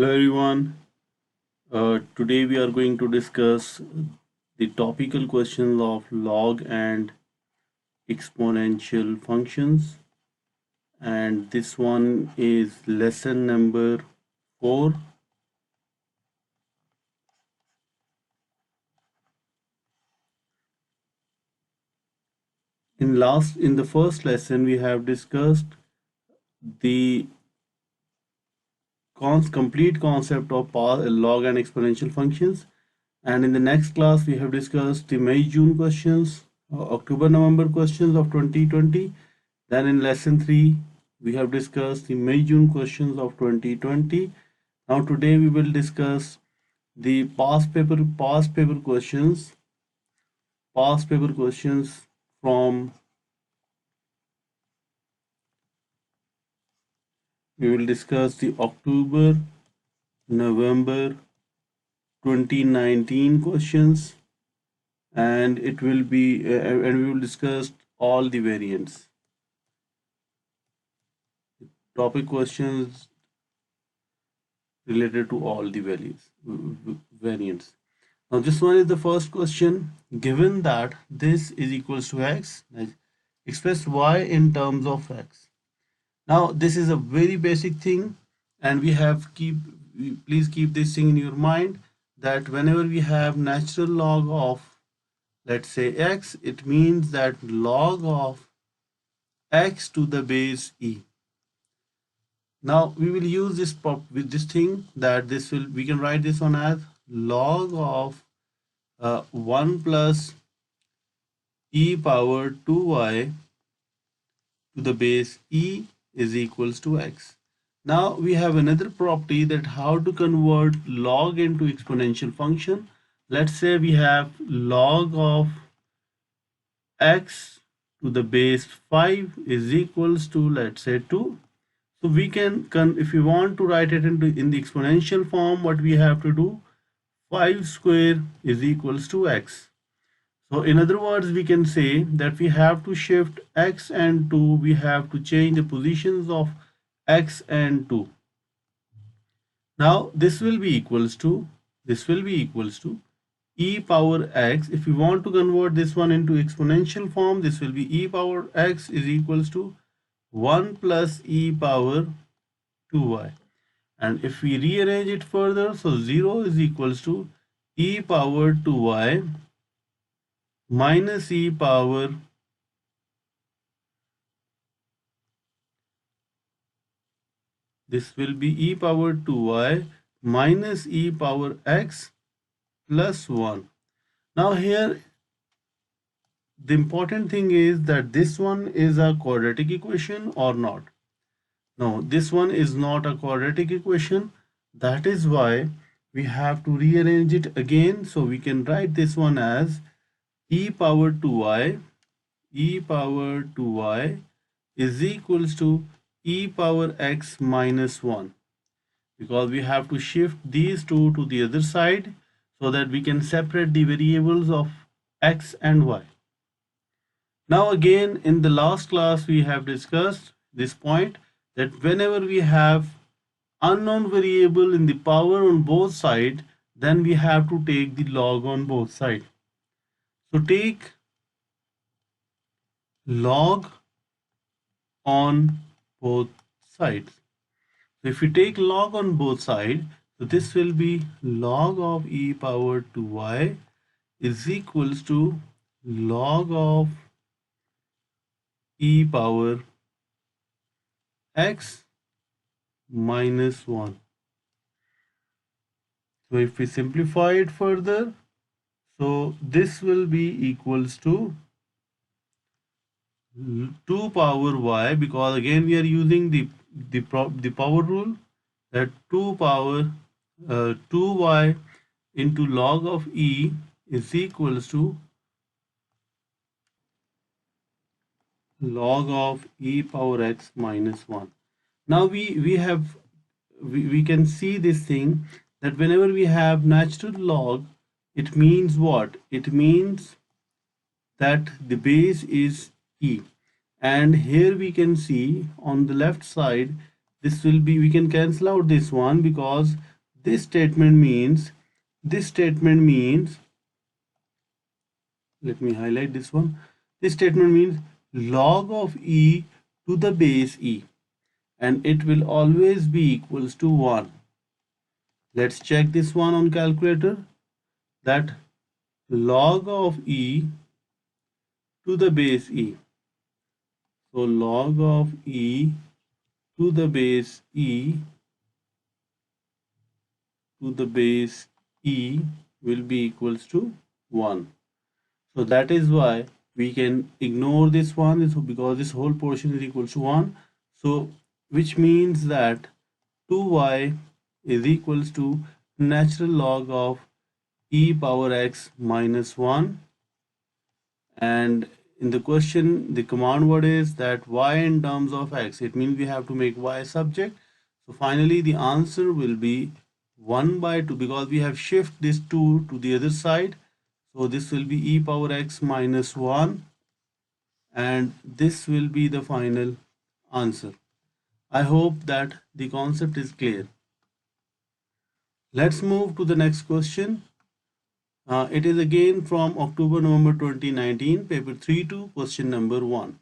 Hello everyone. Today we are going to discuss the topical questions of log and exponential functions, and this one is lesson number 4. In the first lesson we have discussed the complete concept of log and exponential functions, and in the next class we have discussed the May June questions, October November questions of 2020. Then in lesson 3 we have discussed the May June questions of 2020. Now today we will discuss the past paper questions from we will discuss the October November 2019 questions, and it will be and we will discuss all the variants, topic questions related to all the variants. Now this one is the first question. Given that this is equals to x, express y in terms of x. Now this is a very basic thing, and please keep this thing in your mind, that whenever we have natural log of, let's say, x, it means that log of x to the base e. Now we will use this with this thing, that we can write this one as log of 1 plus e power 2y to the base e is equals to x. Now we have another property, that how to convert log into exponential function. Let's say we have log of x to the base 5 is equals to, let's say, 2. So we can, if we want to write it in the exponential form, what we have to do, 5 square is equals to x. So in other words, we can say that we have to shift x and 2, we have to change the positions of x and 2. Now this will be equals to e power x. If we want to convert this one into exponential form, this will be e power x is equals to 1 plus e power 2y. And if we rearrange it further, so 0 is equals to e power 2y minus e power this will be e power 2y minus e power x plus 1. Now here the important thing is that this one is a quadratic equation or not. No, this one is not a quadratic equation. That is why we have to rearrange it again. So we can write this one as e power 2y is equals to e power x minus 1, because we have to shift these two to the other side so that we can separate the variables of x and y. Now again, in the last class we have discussed this point, that whenever we have unknown variable in the power on both sides, then we have to take the log on both sides. So take log on both sides. So if we take log on both sides, so this will be log of e power 2y is equals to log of e power x minus 1. So if we simplify it further, so this will be equals to 2 power y, because again we are using the power rule, that 2 power 2y into log of e is equals to log of e power x minus 1. Now we can see this thing, that whenever we have natural log, it means what? It means that the base is e. And here we can see on the left side, this will be, we can cancel out this one, because This statement means, this statement means, let me highlight this one. This statement means log of e to the base e, and it will always be equals to 1. Let's check this one on calculator, that log of e to the base e. So log of e to the base e to the base e will be equals to 1. So that is why we can ignore this one, because this whole portion is equal to 1. So which means that 2y is equals to natural log of e power x minus 1. And in the question, the command word is that y in terms of x. It means we have to make y subject. So finally the answer will be 1 by 2, because we have shift this 2 to the other side. So this will be e power x minus 1, and this will be the final answer. I hope that the concept is clear. Let's move to the next question. It is again from October-November 2019, paper 3 to question number 1.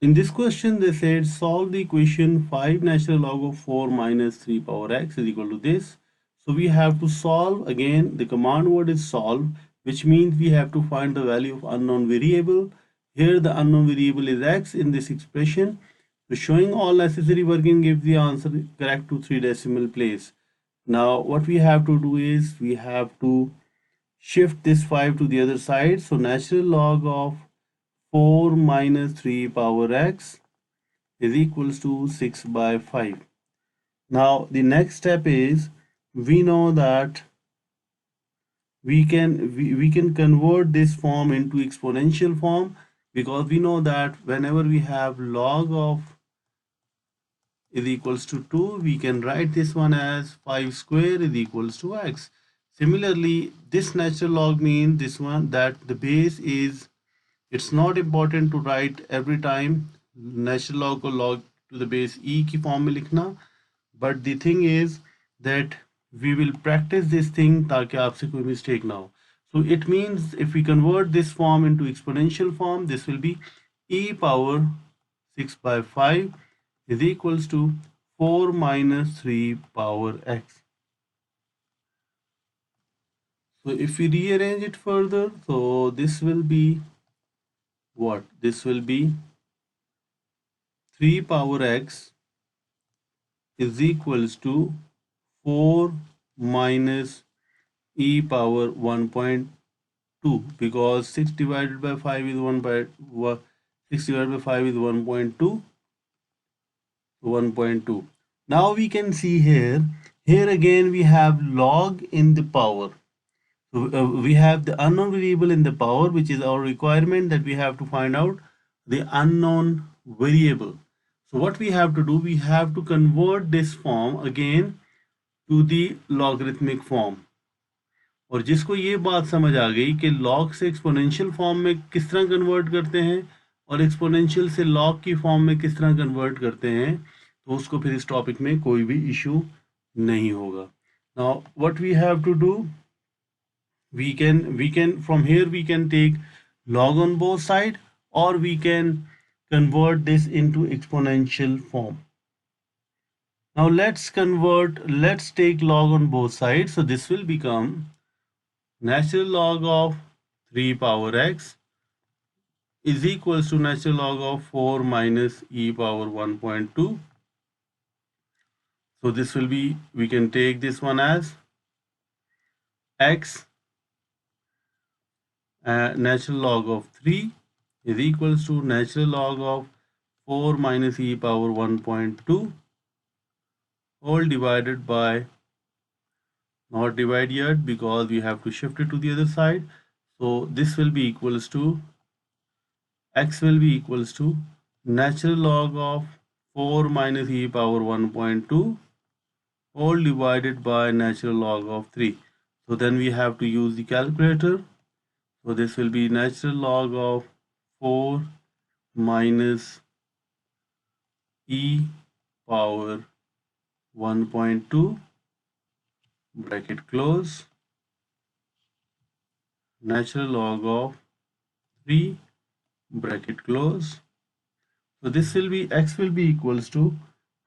In this question, they said solve the equation 5 natural log of 4 minus 3 power x is equal to this. So we have to solve. Again, the command word is solve, which means we have to find the value of unknown variable. Here the unknown variable is x in this expression. So showing all necessary working gives the answer correct to 3 decimal place. Now what we have to do is we have to shift this 5 to the other side. So natural log of 4 minus 3 power x is equals to 6 by 5. Now the next step is, we know that we can convert this form into exponential form, because we know that whenever we have log of is equals to 2, we can write this one as 5 square is equals to x. Similarly, this natural log means this one, that the base is, it's not important to write every time natural log or log to the base e की form में लिखना, but the thing is that we will practice this thing ताकि आपसे कोई mistake ना हो. So it means if we convert this form into exponential form, this will be e power 6 by 5 is equals to 4 minus 3 power x. So if we rearrange it further, so this will be what? This will be 3 power x is equals to 4 minus e power 1.2, because 6 divided by 5 is 6 divided by 5 is 1.2. 1.2. Now we can see here again we have log in the power. So we have the unknown variable in the power, which is our requirement, that we have to find out the unknown variable. So what we have to do, we have to convert this form again to the logarithmic form. और जिसको ये बात समझ आ गई कि log से exponential form में किस तरह कन्वर्ट करते हैं और एक्सपोनेंशियल से log की फॉर्म में किस तरह कन्वर्ट करते हैं, तो उसको फिर इस टॉपिक में कोई भी इशू नहीं होगा. Now what we have to do, we can from here we can take log on both side, or we can convert this into exponential form. Now let's take log on both sides. So this will become natural log of 3 power x is equals to natural log of 4 minus e power 1.2. So this will be, we can take this one as x natural log of 3 is equals to natural log of 4 minus e power 1.2 all divided by, not divide yet because we have to shift it to the other side. So this will be equals to, x will be equals to natural log of 4 minus e power 1.2 all divided by natural log of 3. So then we have to use the calculator. So this will be natural log of 4 minus e power 1.2 bracket close natural log of 3 bracket close. So this will be, x will be equals to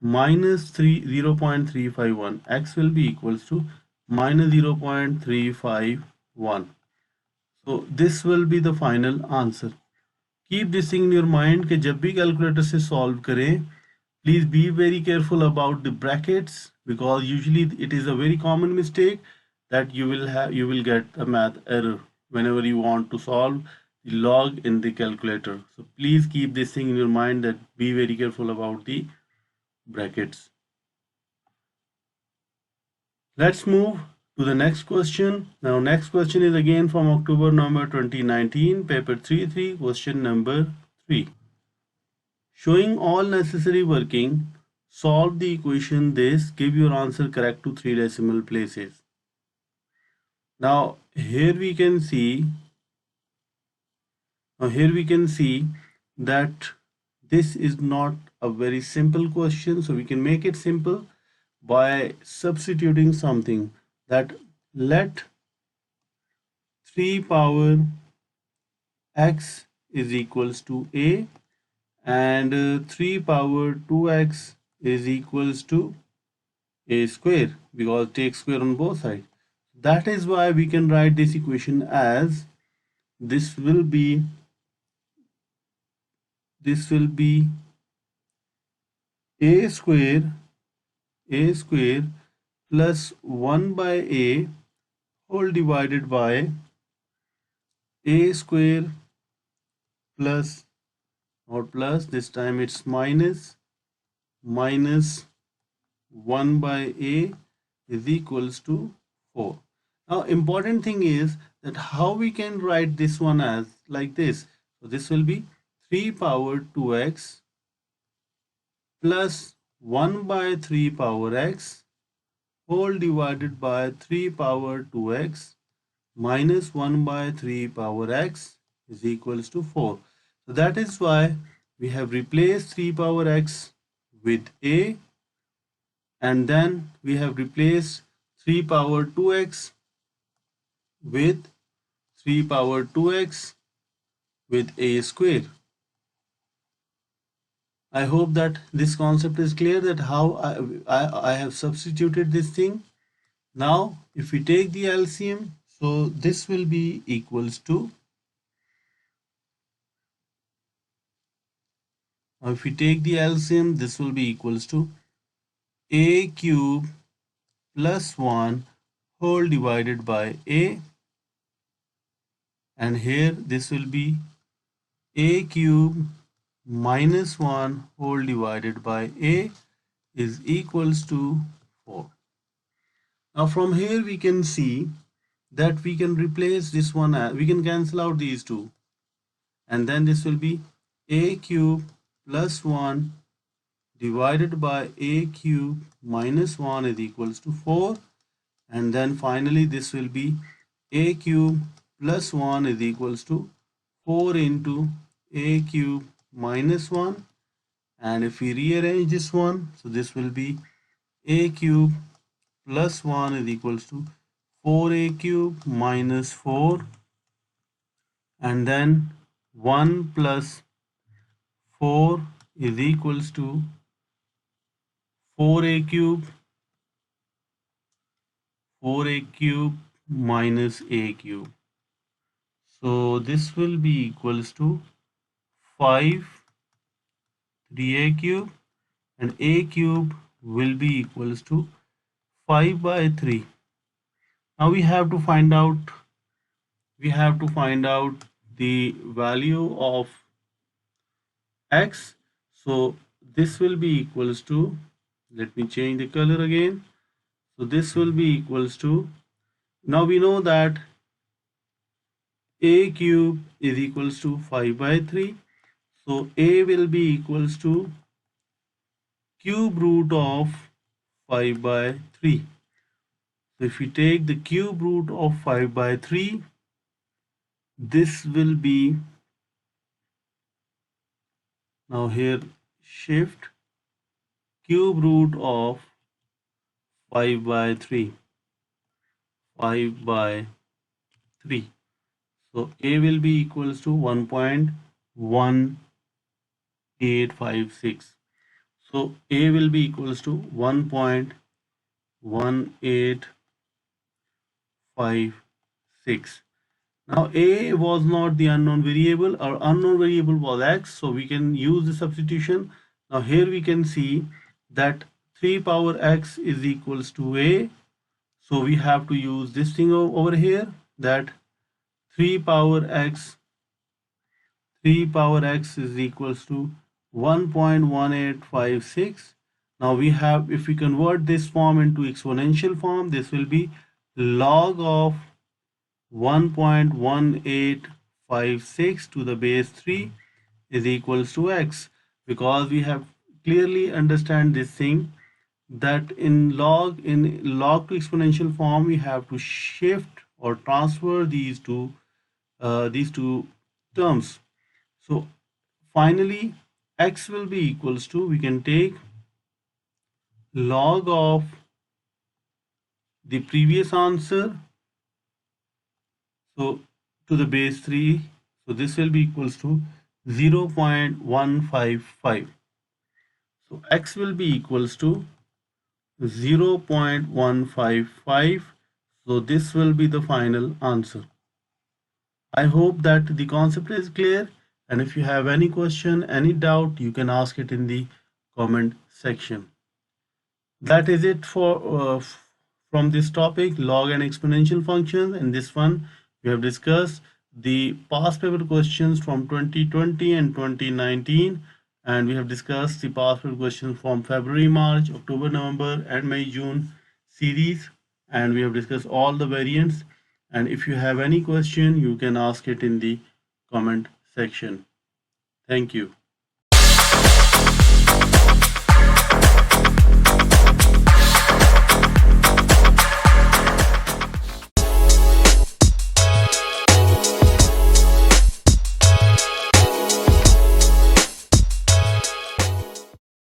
minus 0.351. X will be equals to minus 0.351. So this will be the final answer. Keep this thing in your mind कि जब भी calculator से solve करें, please be very careful about the brackets, because usually it is a very common mistake that you will get a math error whenever you want to solve the log in the calculator. So please keep this thing in your mind, that be very careful about the brackets. Let's move to the next question. Now next question is again from October November 2019, paper 3, question number 3. Showing all necessary working, solve the equation this, give your answer correct to 3 decimal places. Now here we can see that this is not a very simple question, so we can make it simple by substituting something, that let 3 power x is equals to a and 3 power 2x is equals to a square, because take square on both sides. That is why we can write this equation as this will be a square plus 1 by a whole divided by a square plus, not plus, this time it's minus 1 by a is equals to 4. Now important thing is that how we can write this one as like this. So this will be 3 power 2x plus 1 by 3 power x whole divided by 3 power 2x minus 1 by 3 power x is equals to 4. So that is why we have replaced 3 power x with a, and then we have replaced 3 power 2x with 3 power 2x with a square. I hope that this concept is clear, that how I have substituted this thing. Now if we take the LCM, so this will be equals to, if we take the LCM, this will be equals to a cube plus 1 whole divided by a, and here this will be a cube minus 1 whole divided by a is equals to 4. Now from here we can see that we can replace this one, we can cancel out these two, and then this will be a cube plus 1 divided by a cube minus 1 is equals to 4, and then finally this will be a cube plus 1 is equals to 4 into a cube minus 1, and if we rearrange this one, so this will be a cube plus 1 is equals to 4a cube minus 4, and then 1 plus 4 is equals to 4a cube minus a cube. So this will be equals to 5 3a cube, and a cube will be equals to 5 by 3. Now we have to find out the value of x. So this will be equals to, let me change the color again. So this will be equals to, now we know that a cube is equals to 5 by 3. So a will be equals to cube root of 5 by 3. So if we take the cube root of 5 by 3, this will be, now here shift cube root of 5 by 3. 5 by 3. So a will be equals to 1.1856. So a will be equals to 1.1856. Now a was not the unknown variable. Our unknown variable was x, so we can use the substitution. Now here we can see that 3 power x is equals to a. So we have to use this thing over here, that 3 power x is equals to 1.1856. Now we have, if we convert this form into exponential form, this will be log of 1.1856 to the base 3 is equals to x, because we have clearly understand this thing that in log to exponential form we have to shift or transfer these two terms. So finally x will be equals to, we can take log of the previous answer, so to the base 3, so this will be equals to 0.155. So x will be equals to 0.155. So this will be the final answer. I hope that the concept is clear, and if you have any question, any doubt, you can ask it in the comment section. That is it for from this topic, log and exponential functions. In this one we have discussed the past paper questions from 2020 and 2019, and we have discussed the past paper questions from February, March, October, November and May, June series, and we have discussed all the variants. And if you have any question, you can ask it in the comment section. Thank you.